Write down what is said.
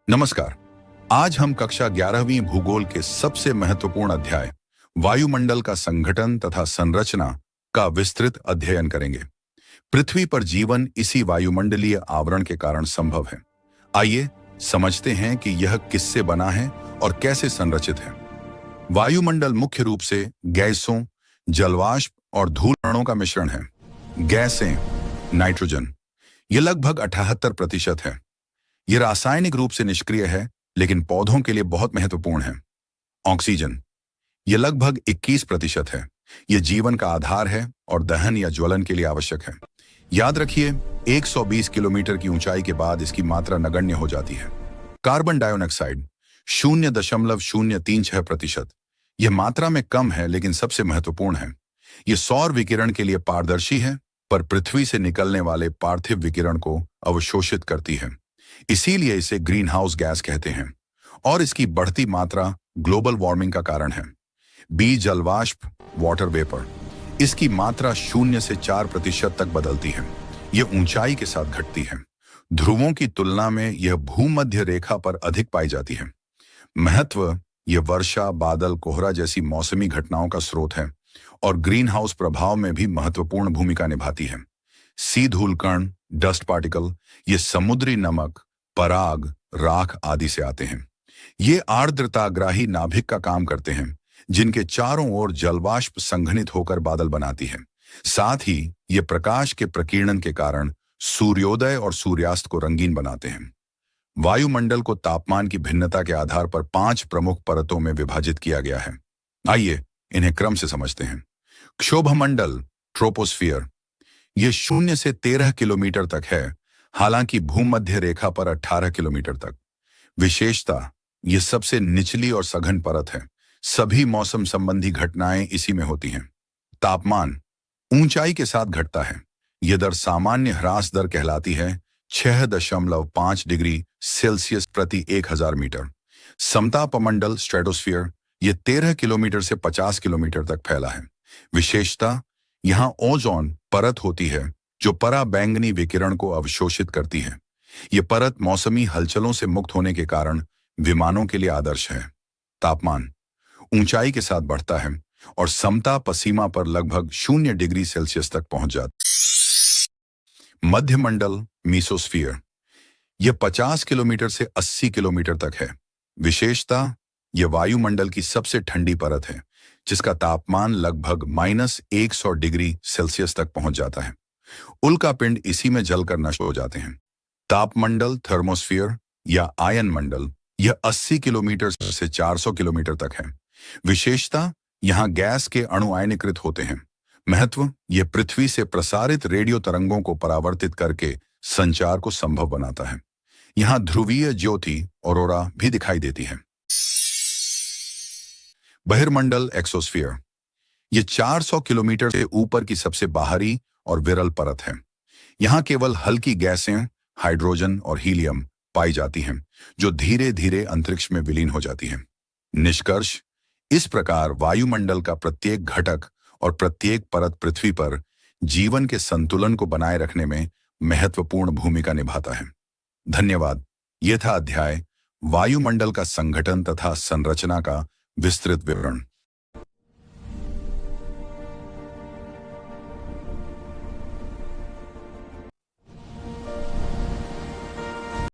नमस्कार। आज हम कक्षा 11वीं भूगोल के सबसे महत्वपूर्ण अध्याय वायुमंडल का संगठन तथा संरचना का विस्तृत अध्ययन करेंगे। पृथ्वी पर जीवन इसी वायुमंडलीय आवरण के कारण संभव है। आइए समझते हैं कि यह किससे बना है और कैसे संरचित है। वायुमंडल मुख्य रूप से गैसों, जलवाष्प और धूल कणों का मिश्रण है। गैसें, नाइट्रोजन, यह लगभग 78% है। यह रासायनिक रूप से निष्क्रिय है, लेकिन पौधों के लिए बहुत महत्वपूर्ण है। ऑक्सीजन, यह लगभग 21% है। यह जीवन का आधार है और दहन या ज्वलन के लिए आवश्यक है। याद रखिए, 120 किलोमीटर की ऊंचाई के बाद इसकी मात्रा नगण्य हो जाती है। Carbon dioxide 0.036%। यह मात्रा में कम है, लेकिन सबसे महत्वपूर्ण है। यह सौर विकिरण के लिए पारदर्शी है, पर पृथ्वी से निकलने वाले पार्थिव विकिरण को अवशोषित करती है। इसीलिए इसे ग्रीन हाउस गैस कहते हैं और इसकी बढ़ती मात्रा ग्लोबल वार्मिंग का कारण है। बी जलवाष्प, वाटर वेपर, इसकी मात्रा 0 से 4% तक बदलती है। यह ऊंचाई के साथ घटती है। ध्रुवों की तुलना में यह भूमध्य रेखा पर अधिक पाई जाती है। महत्व, यह वर्षा, बादल, कोहरा जैसी मौसमी घटनाओं का स्रोत है और ग्रीन हाउस प्रभाव में भी महत्वपूर्ण भूमिका निभाती है। सी धूलकण, डस्ट पार्टिकल, ये समुद्री नमक, पराग, राख आदि से आते हैं। ये आर्द्रताग्राही नाभिक का काम करते हैं, जिनके चारों ओर जलवाष्प संघनित होकर बादल बनाती है। साथ ही ये प्रकाश के प्रकीर्णन के कारण सूर्योदय और सूर्यास्त को रंगीन बनाते हैं। वायुमंडल को तापमान की भिन्नता के आधार पर 5 प्रमुख परतों में विभाजित किया गया है। आइए इन्हें क्रम से समझते हैं। क्षोभमंडल, ट्रोपोस्फियर, यह 0 से 13 किलोमीटर तक है, हालांकि भूमध्य रेखा पर 18 किलोमीटर तक। विशेषता, यह सबसे निचली और सघन परत है। सभी मौसम संबंधी घटनाएं इसी में होती हैं। तापमान ऊंचाई के साथ घटता है। यह दर सामान्य ह्रास दर कहलाती है, 6.5 डिग्री सेल्सियस प्रति 1000 मीटर। समतापमंडल, स्ट्रेटोस्फियर, यह 13 किलोमीटर से 50 किलोमीटर तक फैला है। विशेषता, यहाँ ओजोन परत होती है जो पराबैंगनी विकिरण को अवशोषित करती है। यह परत मौसमी हलचलों से मुक्त होने के कारण विमानों के लिए आदर्श है। तापमान ऊंचाई के साथ बढ़ता है और समतापसीमा पर लगभग 0 डिग्री सेल्सियस तक पहुंच जाता है। मध्यमंडल, मीसोस्फियर, यह 50 किलोमीटर से 80 किलोमीटर तक है। विशेषता, यह वायुमंडल की सबसे ठंडी परत है, जिसका तापमान लगभग -100 डिग्री सेल्सियस तक पहुंच जाता है। उल्कापिंड इसी में जलकर नष्ट हो जाते हैं। तापमंडल, थर्मोस्फियर या आयन मंडल, यह 80 किलोमीटर से 400 किलोमीटर तक है। विशेषता, यहां गैस के अणु आयनीकृत होते हैं। महत्व, यह पृथ्वी से प्रसारित रेडियो तरंगों को परावर्तित करके संचार को संभव बनाता है। यहां ध्रुवीय ज्योति, ऑरोरा भी दिखाई देती है। बहिर्मंडल, एक्सोस्फियर, यह 400 किलोमीटर से ऊपर की सबसे बाहरी और विरल परत है। यहां केवल हल्की गैसें, हाइड्रोजन और हीलियम पाई जाती हैं, जो धीरे धीरे अंतरिक्ष में विलीन हो जाती हैं। निष्कर्ष, इस प्रकार वायुमंडल का प्रत्येक घटक और प्रत्येक परत पृथ्वी पर जीवन के संतुलन को बनाए रखने में महत्वपूर्ण भूमिका निभाता है। धन्यवाद। यह था अध्याय वायुमंडल का संगठन तथा संरचना का विस्तृत विवरण।